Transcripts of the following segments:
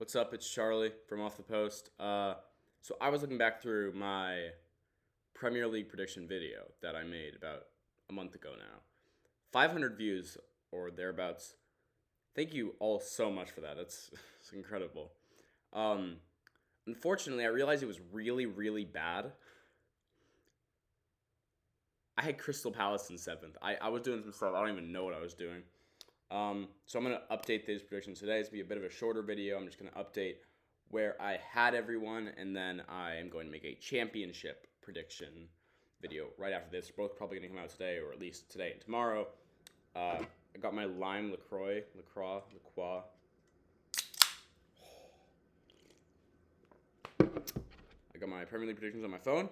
What's up? It's Charlie from Off the Post. So I was looking back through my Premier League prediction video that I made about a month ago now. 500 views or thereabouts. Thank you all so much for that. It's incredible. Um, Unfortunately, I realized it was really, really bad. I had Crystal Palace in seventh. I was doing some stuff. I don't even know what I was doing. So I'm going to update these predictions today. It's going to be a bit of a shorter video. I'm just going to update where I had everyone, and then I am going to make a championship prediction video right after this. They're both probably going to come out today, or at least today and tomorrow. I got my lime LaCroix. I got my Premier League predictions on my phone.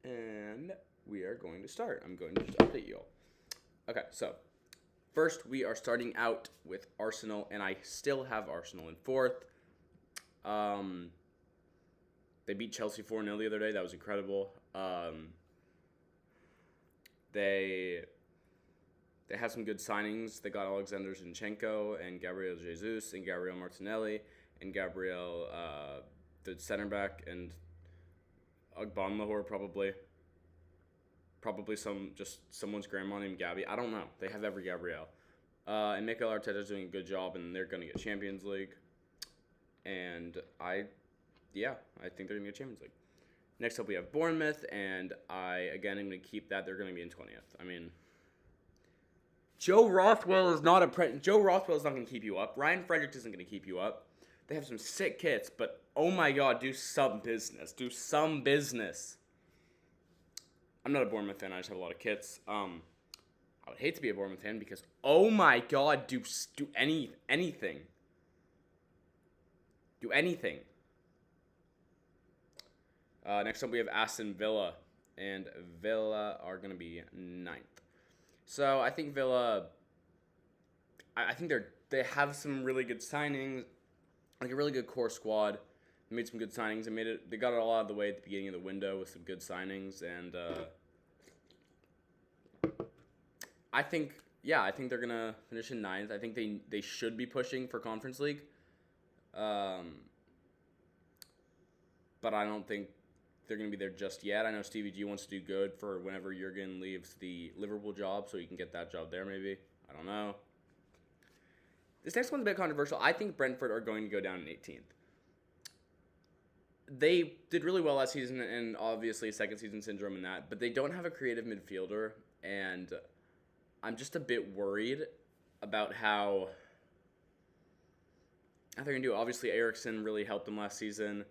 And we are going to start. I'm going to just update you all. Okay, so first we are starting out with Arsenal, and I still have Arsenal in fourth. They beat Chelsea 4-0 the other day. That was incredible. They have some good signings. They got Alexander Zinchenko and Gabriel Jesus and Gabriel Martinelli and Gabriel, the center back, and Lahore probably someone's grandma named Gabby. I don't know. They have every Gabrielle. And Mikel Arteta's doing a good job, and they're going to get Champions League. And I think they're going to get Champions League. Next up, we have Bournemouth, and I, again, am going to keep that. They're going to be in 20th. I mean, Joe Rothwell is not going to keep you up. Ryan Fredericks isn't going to keep you up. They have some sick kits, but oh my God, do some business. Do some business. I'm not a Bournemouth fan. I just have a lot of kits. I would hate to be a Bournemouth fan because oh my God, do anything. Do anything. Next up, we have Aston Villa, and Villa are going to be 9th. So I think Villa. I think they have some really good signings. Like a really good core squad. They made some good signings. They got it all out of the way at the beginning of the window with some good signings, and I think they're gonna finish in 9th. I think they should be pushing for Conference League, but I don't think they're gonna be there just yet. I know Stevie G wants to do good for whenever Jurgen leaves the Liverpool job, so he can get that job there. Maybe, I don't know. This next one's a bit controversial. I think Brentford are going to go down in 18th. They did really well last season, and obviously second season syndrome in that, but they don't have a creative midfielder, and I'm just a bit worried about how they're going to do. Obviously, Eriksson really helped them last season.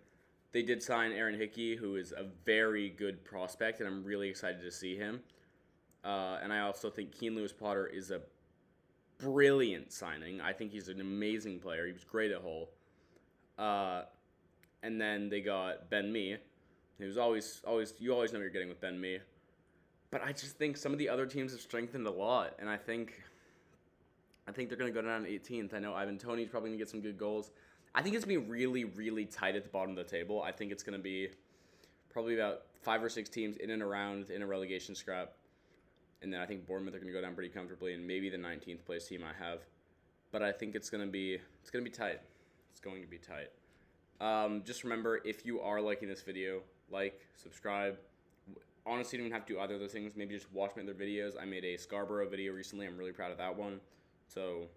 They did sign Aaron Hickey, who is a very good prospect, and I'm really excited to see him. And I also think Keane Lewis-Potter is a brilliant signing. I think he's an amazing player. He was great at Hull. And then they got Ben Mee. He was always you always know what you're getting with Ben Mee. But I just think some of the other teams have strengthened a lot, and I think they're going to go down to 18th. I know Ivan Toney's probably going to get some good goals. I think it's going to be really, really tight at the bottom of the table. I think it's going to be probably about 5 or 6 teams in and around in a relegation scrap. And then I think Bournemouth are going to go down pretty comfortably, and maybe the 19th place team I have. But I think it's going to be tight. It's going to be tight. Just remember, if you are liking this video, like, subscribe. Honestly, you don't even have to do either of those things. Maybe just watch my other videos. I made a Scarborough video recently. I'm really proud of that one. So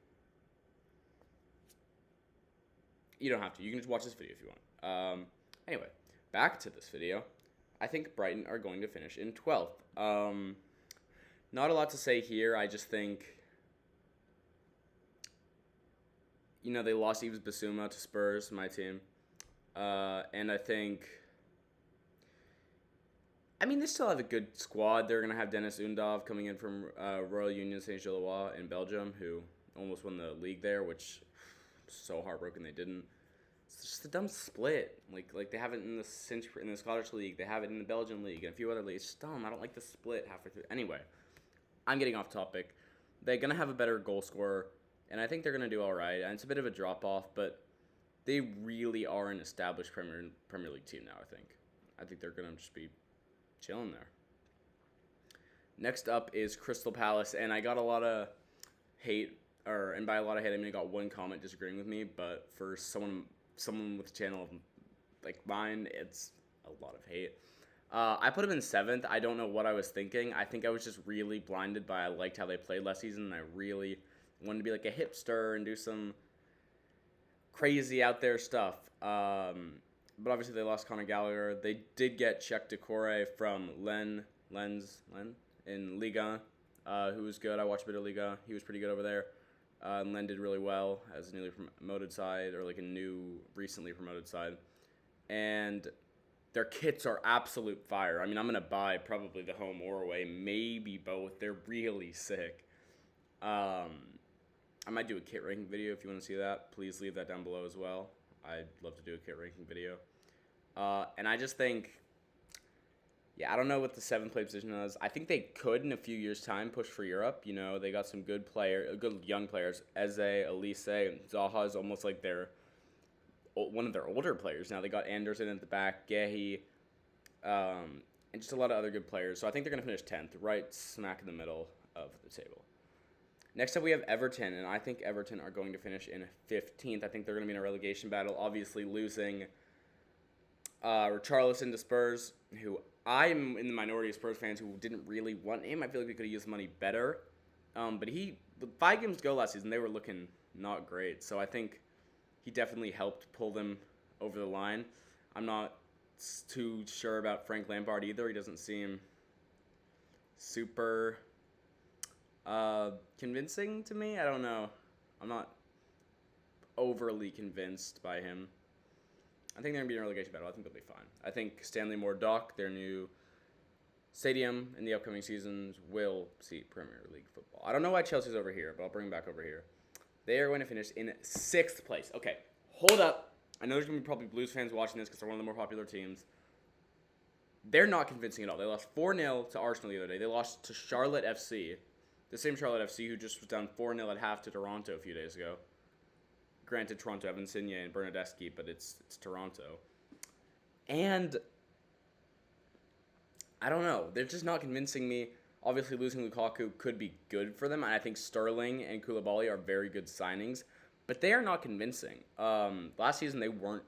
you don't have to. You can just watch this video if you want. Anyway, back to this video. I think Brighton are going to finish in 12th. Not a lot to say here. I just think, they lost Yves Bissouma to Spurs, my team. And I think, they still have a good squad. They're going to have Dennis Undav coming in from Royal Union Saint-Gilloise in Belgium, who almost won the league there, which I'm so heartbroken they didn't. It's just a dumb split. Like they have it in the Scottish League. They have it in the Belgian League and a few other leagues. It's dumb. I don't like the split halfway through. Anyway, I'm getting off topic. They're going to have a better goal scorer, and I think they're going to do all right. And it's a bit of a drop-off, but they really are an established Premier League team now, I think they're going to just be chilling there. Next up is Crystal Palace, and I got a lot of hate and by a lot of hate, I mean I got one comment disagreeing with me, but for someone with a channel like mine, it's a lot of hate. I put him in 7th. I don't know what I was thinking. I think I was just really blinded by I liked how they played last season, and I really wanted to be like a hipster and do some crazy out there stuff. But obviously they lost Conor Gallagher. They did get Czech Decore from Lens in Liga, who was good. I watched a bit of Liga. He was pretty good over there. And Len did really well as a newly promoted side, or like a new, recently promoted side. And their kits are absolute fire. I mean, I'm going to buy probably the home or away, maybe both. They're really sick. I might do a kit ranking video if you want to see that. Please leave that down below as well. I'd love to do a kit ranking video. And I just think, I don't know what the 7th place position is. I think they could, in a few years' time, push for Europe. You know, they got some good young players. Eze, Elise, Zaha is almost like one of their older players now. They got Anderson at the back, Gehi, and just a lot of other good players. So I think they're going to finish 10th, right smack in the middle of the table. Next up, we have Everton, and I think Everton are going to finish in 15th. I think they're going to be in a relegation battle, obviously losing Richarlison to Spurs, who I'm in the minority of Spurs fans who didn't really want him. I feel like we could have used the money better. But the 5 games ago last season, they were looking not great. So I think he definitely helped pull them over the line. I'm not too sure about Frank Lampard either. He doesn't seem super convincing to me. I don't know. I'm not overly convinced by him. I think they're going to be in a relegation battle. I think they'll be fine. I think Stanley Moore Dock, their new stadium in the upcoming seasons, will see Premier League football. I don't know why Chelsea's over here, but I'll bring them back over here. They are going to finish in 6th place. Okay, hold up. I know there's going to be probably Blues fans watching this because they're one of the more popular teams. They're not convincing at all. They lost 4-0 to Arsenal the other day. They lost to Charlotte FC, the same Charlotte FC who just was down 4-0 at half to Toronto a few days ago. Granted, Toronto have Insigne and Bernardeschi, but it's Toronto. And I don't know. They're just not convincing me. Obviously, losing Lukaku could be good for them. And I think Sterling and Koulibaly are very good signings. But they are not convincing. Last season, they weren't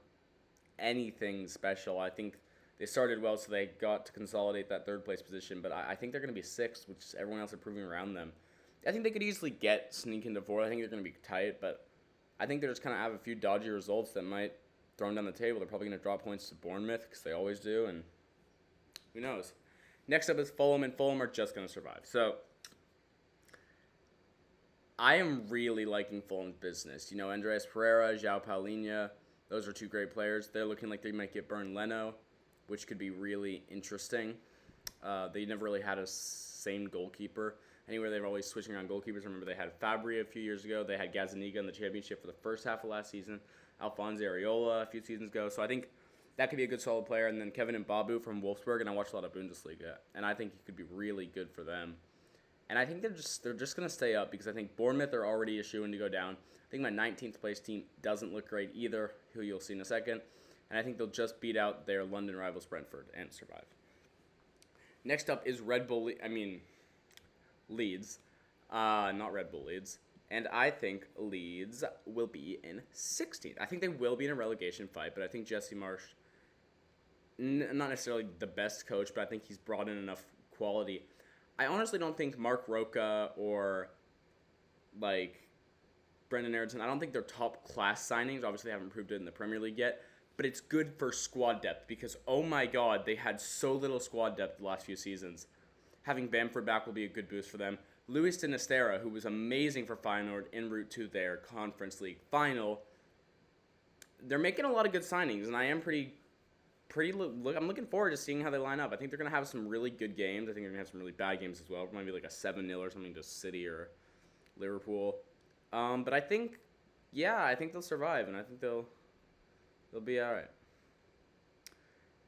anything special. I think they started well, so they got to consolidate that 3rd place position. But I think they're going to be 6th, which is everyone else improving around them. I think they could easily sneak into 4th. I think they're going to be tight, but I think they're just kind of have a few dodgy results that might throw them down the table. They're probably going to drop points to Bournemouth because they always do, and who knows. Next up is Fulham, and Fulham are just going to survive. So I am really liking Fulham's business. You know, Andreas Pereira, João Paulinho, those are 2 great players. They're looking like they might get Bernd Leno, which could be really interesting. They never really had a same goalkeeper. Anywhere they were always switching around goalkeepers. Remember, they had Fabri a few years ago. They had Gazzaniga in the championship for the first half of last season. Alphonse Areola a few seasons ago. So I think that could be a good solid player. And then Kevin Mbabu from Wolfsburg, and I watched a lot of Bundesliga, and I think he could be really good for them. And I think they're just going to stay up because I think Bournemouth are already a shoo-in to go down. I think my 19th place team doesn't look great either, who you'll see in a second. And I think they'll just beat out their London rivals Brentford and survive. Next up is Leeds. Not Red Bull Leeds. And I think Leeds will be in 16th. I think they will be in a relegation fight, but I think Jesse Marsch, not necessarily the best coach, but I think he's brought in enough quality. I honestly don't think Mark Roca or, Brendan Aronson, I don't think they're top-class signings. Obviously, they haven't proved it in the Premier League yet. But it's good for squad depth because, oh my God, they had so little squad depth the last few seasons. Having Bamford back will be a good boost for them. Luis de Nistera, who was amazing for Feyenoord en route to their Conference League final. They're making a lot of good signings, and I am I'm looking forward to seeing how they line up. I think they're going to have some really good games. I think they're going to have some really bad games as well. It might be like a 7-0 or something to City or Liverpool. But I think they'll survive, and I think they'll be all right.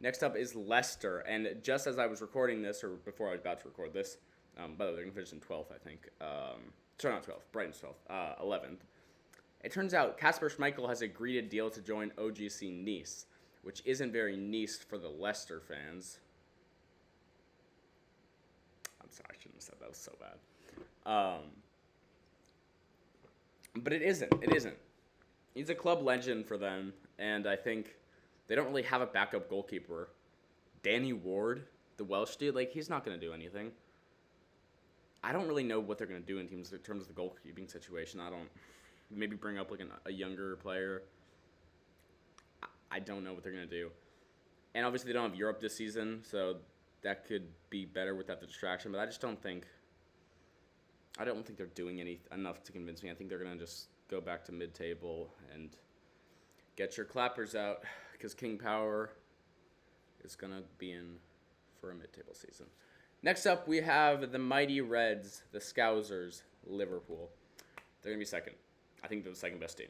Next up is Leicester, and just as I was recording this, or before I was about to record this, by the way, they're going to finish in 12th, I think. Sorry, not 12th. Brighton's 12th. 11th. It turns out Kasper Schmeichel has agreed a deal to join OGC Nice, which isn't very Nice for the Leicester fans. I'm sorry, I shouldn't have said that. That was so bad. But it isn't. It isn't. He's a club legend for them, and I think they don't really have a backup goalkeeper. Danny Ward, the Welsh dude, like, he's not going to do anything. I don't really know what they're going to do in terms of the goalkeeping situation. I don't. Maybe bring up, like, a younger player. I don't know what they're going to do. And obviously they don't have Europe this season, so that could be better without the distraction. But I don't think they're doing enough to convince me. I think they're going to just go back to mid-table and get your clappers out, because King Power is going to be in for a mid-table season. Next up, we have the Mighty Reds, the Scousers, Liverpool. They're going to be second. I think they're the second best team.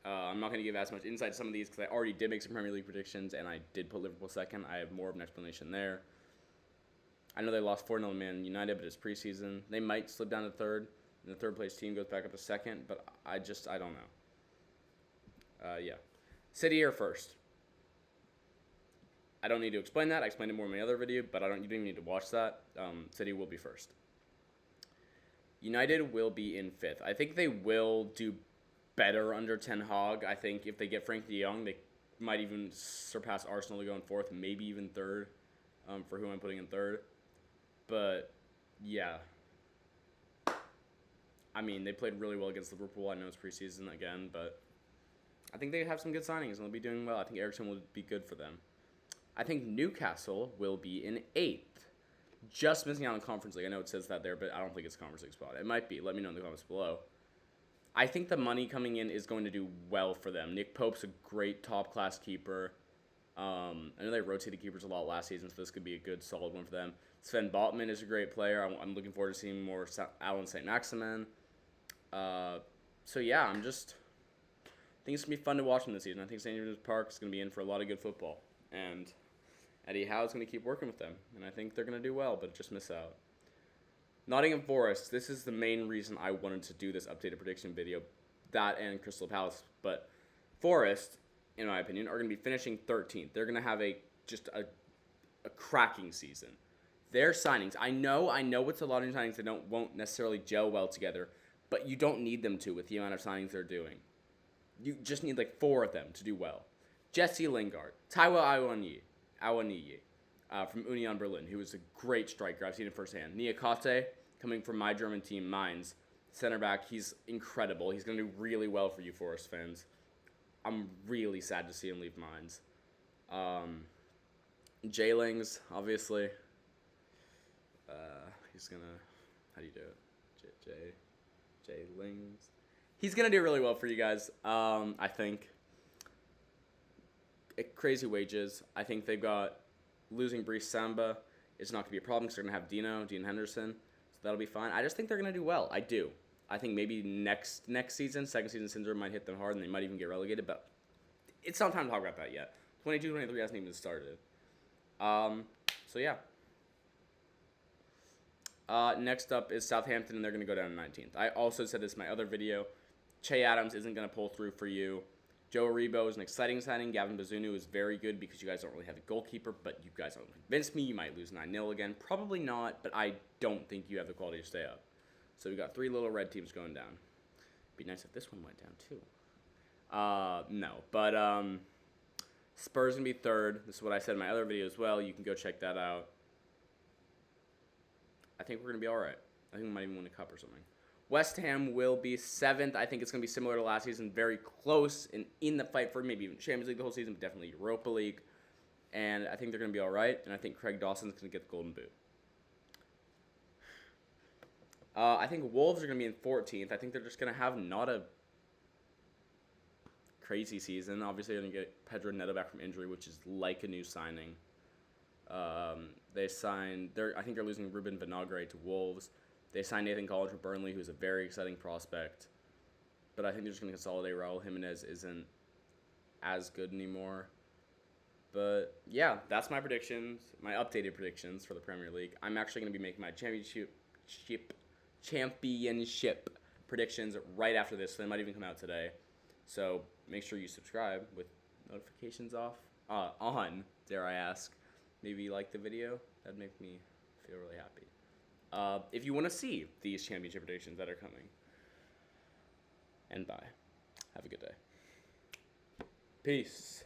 I'm not going to give as much insight to some of these because I already did make some Premier League predictions, and I did put Liverpool second. I have more of an explanation there. I know they lost 4-0 to Man United, but it's preseason. They might slip down to third, and the third-place team goes back up to second, but I don't know. Yeah. City are first. I don't need to explain that. I explained it more in my other video, but you don't even need to watch that. City will be first. United will be in fifth. I think they will do better under Ten Hag. I think if they get Frank de Jong, they might even surpass Arsenal to go in fourth, maybe even third, for who I'm putting in third. But, yeah. I mean, they played really well against Liverpool. I know it's preseason again, but I think they have some good signings and they'll be doing well. I think Eriksen will be good for them. I think Newcastle will be in eighth. Just missing out on Conference League. I know it says that there, but I don't think it's a Conference League spot. It might be. Let me know in the comments below. I think the money coming in is going to do well for them. Nick Pope's a great top-class keeper. I know they rotated keepers a lot last season, so this could be a good, solid one for them. Sven Botman is a great player. I'm looking forward to seeing more Alan St. Maximin. So, yeah, I think it's going to be fun to watch them this season. I think St. James's Park is going to be in for a lot of good football. And Eddie Howe's going to keep working with them. And I think they're going to do well, but just miss out. Nottingham Forest, this is the main reason I wanted to do this updated prediction video, that and Crystal Palace. But Forest, in my opinion, are going to be finishing 13th. They're going to have a cracking season. Their signings, I know it's a lot of signings that won't necessarily gel well together, but you don't need them to with the amount of signings they're doing. You just need like 4 of them to do well. Jesse Lingard, Taiwo Awoniyi, from Union Berlin, who is a great striker. I've seen it firsthand. Niakate, coming from my German team, Mainz. Center back, he's incredible. He's going to do really well for you Forest fans. I'm really sad to see him leave Mainz. J-Lings, obviously. He's going to... How do you do it? J-Lings. He's going to do really well for you guys, I think. Crazy wages. I think they've got... Losing Brice Samba is not going to be a problem because they're going to have Dean Henderson, so that'll be fine. I just think they're going to do well. I do. I think maybe next season, second season syndrome might hit them hard and they might even get relegated, but it's not time to talk about that yet. 22-23 hasn't even started. So yeah. Next up is Southampton, and they're going to go down to 19th. I also said this in my other video. Che Adams isn't going to pull through for you. Joe Aribo is an exciting signing. Gavin Bazunu is very good because you guys don't really have a goalkeeper, but you guys don't convince me. You might lose 9-0 again. Probably not, but I don't think you have the quality to stay up. So we got 3 little red teams going down. Be nice if this one went down too. No, but Spurs going to be third. This is what I said in my other video as well. You can go check that out. I think we're going to be all right. I think we might even win a cup or something. West Ham will be 7th. I think it's going to be similar to last season. Very close and in the fight for maybe even Champions League the whole season, but definitely Europa League. And I think they're going to be all right. And I think Craig Dawson's going to get the Golden Boot. I think Wolves are going to be in 14th. I think they're just going to have not a crazy season. Obviously, they're going to get Pedro Neto back from injury, which is like a new signing. They signed... I think they're losing Ruben Vinagre to Wolves. They signed Nathan College for Burnley, who's a very exciting prospect. But I think they're just going to consolidate. Raul Jimenez isn't as good anymore. But, yeah, that's my predictions, my updated predictions for the Premier League. I'm actually going to be making my championship predictions right after this, so they might even come out today. So make sure you subscribe with notifications on, dare I ask. Maybe like the video. That'd make me feel really happy. If you want to see these championship predictions that are coming. and bye. Have a good day. Peace.